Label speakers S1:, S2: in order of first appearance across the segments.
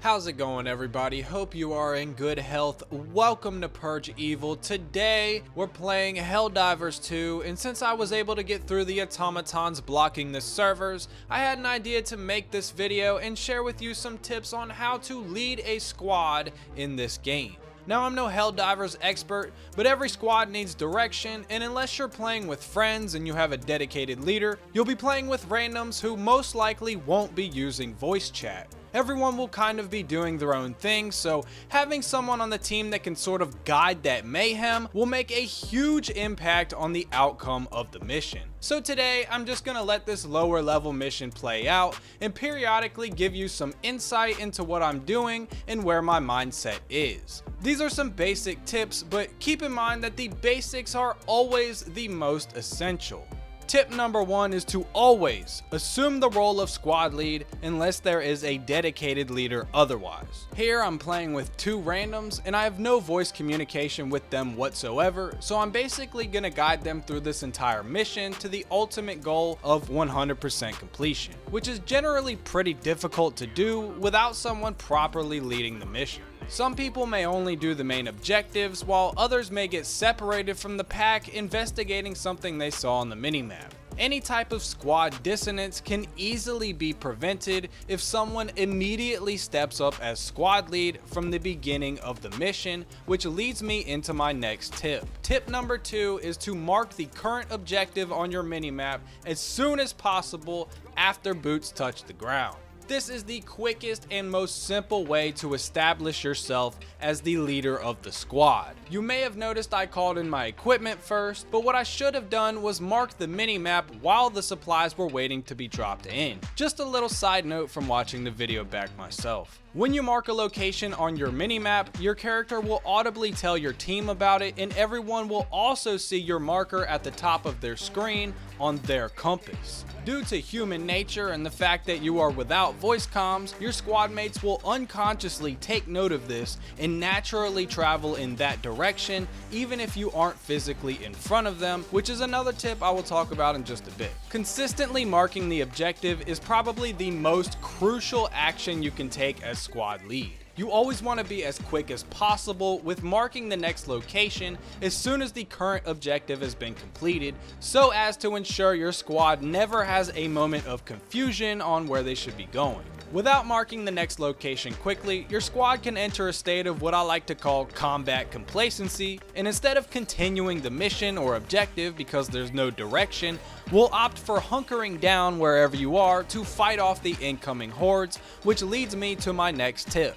S1: How's it going, everybody? Hope you are in good health. Welcome to Purge Evil. Today we're playing Helldivers 2, and since I was able to get through the Automatons blocking the servers, I had an idea to make this video and share with you some tips on how to lead a squad in this game. Now, I'm no Helldivers expert, but every squad needs direction, and unless you're playing with friends and you have a dedicated leader, you'll be playing with randoms who most likely won't be using voice chat. Everyone will kind of be doing their own thing, so having someone on the team that can sort of guide that mayhem will make a huge impact on the outcome of the mission. So today, I'm just gonna let this lower level mission play out and periodically give you some insight into what I'm doing and where my mindset is. These are some basic tips, but keep in mind that the basics are always the most essential. Tip number 1 is to always assume the role of squad lead unless there is a dedicated leader otherwise. Here I'm playing with two randoms and I have no voice communication with them whatsoever, so I'm basically gonna guide them through this entire mission to the ultimate goal of 100% completion, which is generally pretty difficult to do without someone properly leading the mission. Some people may only do the main objectives, while others may get separated from the pack investigating something they saw on the minimap. Any type of squad dissonance can easily be prevented if someone immediately steps up as squad lead from the beginning of the mission, which leads me into my next tip. Tip number 2 is to mark the current objective on your minimap as soon as possible after boots touch the ground. This is the quickest and most simple way to establish yourself as the leader of the squad. You may have noticed I called in my equipment first, but what I should have done was mark the minimap while the supplies were waiting to be dropped in. Just a little side note from watching the video back myself. When you mark a location on your minimap, your character will audibly tell your team about it, and everyone will also see your marker at the top of their screen on their compass. Due to human nature and the fact that you are without voice comms, your squad mates will unconsciously take note of this and naturally travel in that direction even if you aren't physically in front of them, which is another tip I will talk about in just a bit. Consistently marking the objective is probably the most crucial action you can take as squad lead. You always want to be as quick as possible with marking the next location as soon as the current objective has been completed, so as to ensure your squad never has a moment of confusion on where they should be going. Without marking the next location quickly, your squad can enter a state of what I like to call combat complacency, and instead of continuing the mission or objective because there's no direction, will opt for hunkering down wherever you are to fight off the incoming hordes, which leads me to my next tip.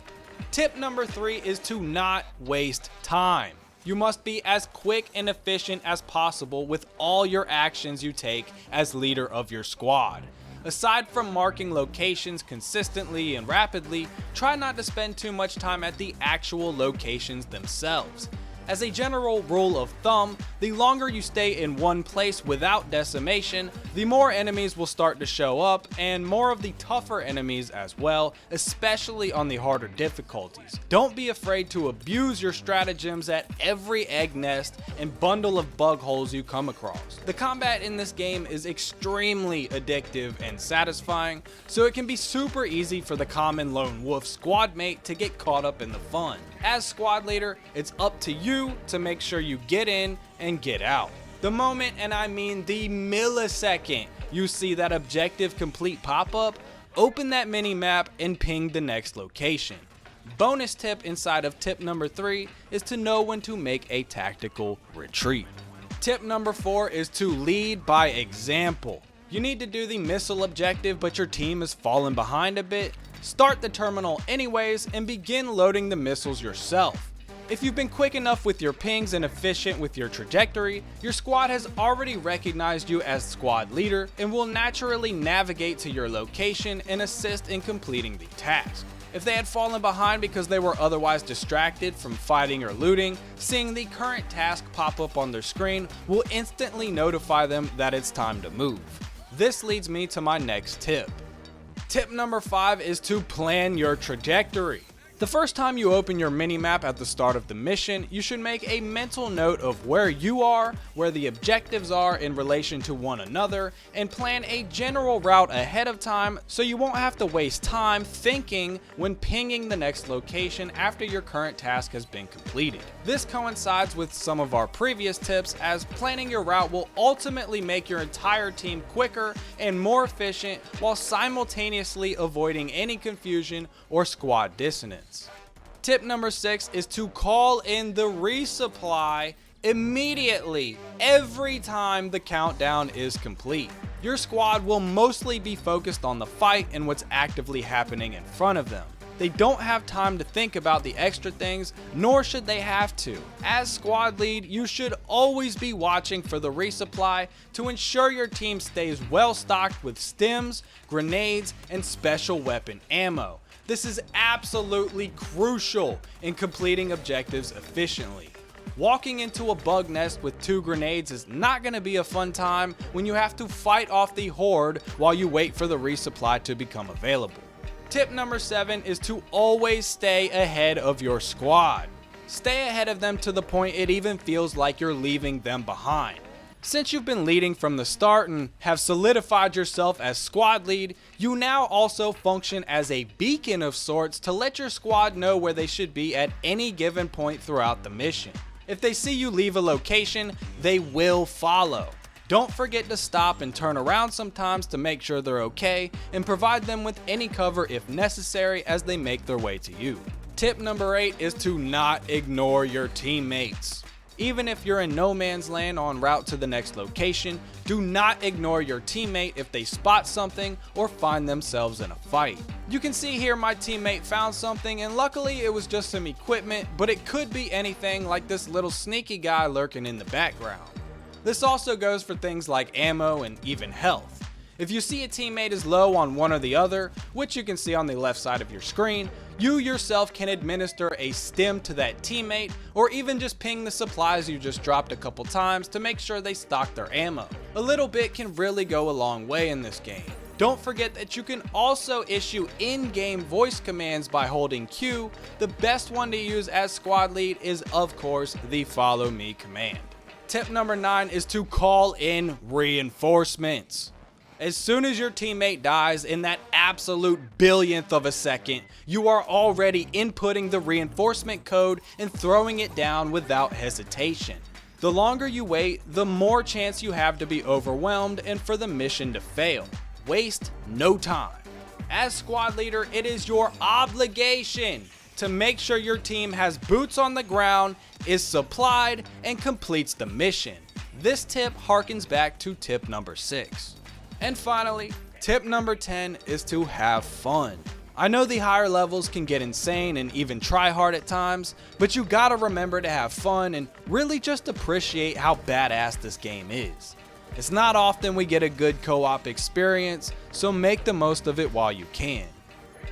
S1: Tip number 3 is to not waste time. You must be as quick and efficient as possible with all your actions you take as leader of your squad. Aside from marking locations consistently and rapidly, try not to spend too much time at the actual locations themselves. As a general rule of thumb, the longer you stay in one place without decimation, the more enemies will start to show up, and more of the tougher enemies as well, especially on the harder difficulties. Don't be afraid to abuse your stratagems at every egg nest and bundle of bug holes you come across. The combat in this game is extremely addictive and satisfying, so it can be super easy for the common lone wolf squad mate to get caught up in the fun. As squad leader, it's up to you to make sure you get in and get out. The moment, and I mean the millisecond, you see that objective complete pop-up, open that mini-map and ping the next location. Bonus tip inside of tip number 3 is to know when to make a tactical retreat. Tip number 4 is to lead by example. You need to do the missile objective, but your team is falling behind a bit. Start the terminal anyways and begin loading the missiles yourself. If you've been quick enough with your pings and efficient with your trajectory, your squad has already recognized you as squad leader and will naturally navigate to your location and assist in completing the task. If they had fallen behind because they were otherwise distracted from fighting or looting, seeing the current task pop up on their screen will instantly notify them that it's time to move. This leads me to my next tip. Tip number 5 is to plan your trajectory. The first time you open your minimap at the start of the mission, you should make a mental note of where you are, where the objectives are in relation to one another, and plan a general route ahead of time so you won't have to waste time thinking when pinging the next location after your current task has been completed. This coincides with some of our previous tips, as planning your route will ultimately make your entire team quicker and more efficient while simultaneously avoiding any confusion or squad dissonance. Tip number 6 is to call in the resupply immediately every time the countdown is complete. Your squad will mostly be focused on the fight and what's actively happening in front of them. They don't have time to think about the extra things, nor should they have to. As squad lead, you should always be watching for the resupply to ensure your team stays well stocked with stims, grenades, and special weapon ammo. This is absolutely crucial in completing objectives efficiently. Walking into a bug nest with 2 grenades is not going to be a fun time when you have to fight off the horde while you wait for the resupply to become available. Tip number 7 is to always stay ahead of your squad. Stay ahead of them to the point it even feels like you're leaving them behind. Since you've been leading from the start and have solidified yourself as squad lead, you now also function as a beacon of sorts to let your squad know where they should be at any given point throughout the mission. If they see you leave a location, they will follow. Don't forget to stop and turn around sometimes to make sure they're okay, and provide them with any cover if necessary as they make their way to you. Tip number 8 is to not ignore your teammates. Even if you're in no man's land en route to the next location, do not ignore your teammate if they spot something or find themselves in a fight. You can see here my teammate found something, and luckily it was just some equipment, but it could be anything like this little sneaky guy lurking in the background. This also goes for things like ammo and even health. If you see a teammate is low on one or the other, which you can see on the left side of your screen, you yourself can administer a stim to that teammate, or even just ping the supplies you just dropped a couple times to make sure they stock their ammo. A little bit can really go a long way in this game. Don't forget that you can also issue in-game voice commands by holding Q. The best one to use as squad lead is, of course, the follow me command. Tip number 9 is to call in reinforcements. As soon as your teammate dies in that absolute billionth of a second, you are already inputting the reinforcement code and throwing it down without hesitation. The longer you wait, the more chance you have to be overwhelmed and for the mission to fail. Waste no time. As squad leader, it is your obligation to make sure your team has boots on the ground, is supplied, and completes the mission. This tip harkens back to tip number 6. And finally, tip number 10 is to have fun. I know the higher levels can get insane and even try hard at times, but you gotta remember to have fun and really just appreciate how badass this game is. It's not often we get a good co-op experience, so make the most of it while you can.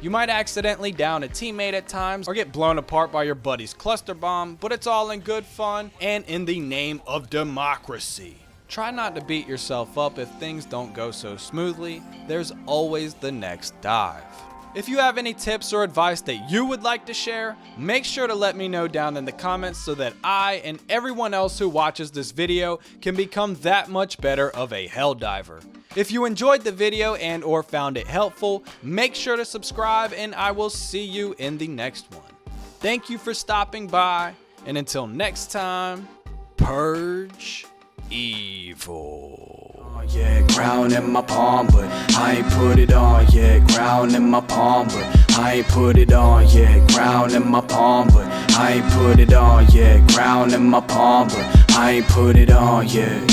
S1: You might accidentally down a teammate at times or get blown apart by your buddy's cluster bomb, but it's all in good fun and in the name of democracy. Try not to beat yourself up if things don't go so smoothly. There's always the next dive. If you have any tips or advice that you would like to share, make sure to let me know down in the comments so that I and everyone else who watches this video can become that much better of a Helldiver. If you enjoyed the video and or found it helpful, make sure to subscribe and I will see you in the next one. Thank you for stopping by, and until next time, purge evil. Oh yeah, crown in my palm, but I ain't put it on. Yeah, crown in my palm, but I ain't put it on. Yeah, crown in my palm, but I ain't put it on. Yeah, crown in my palm, but I ain't put it on. Yeah.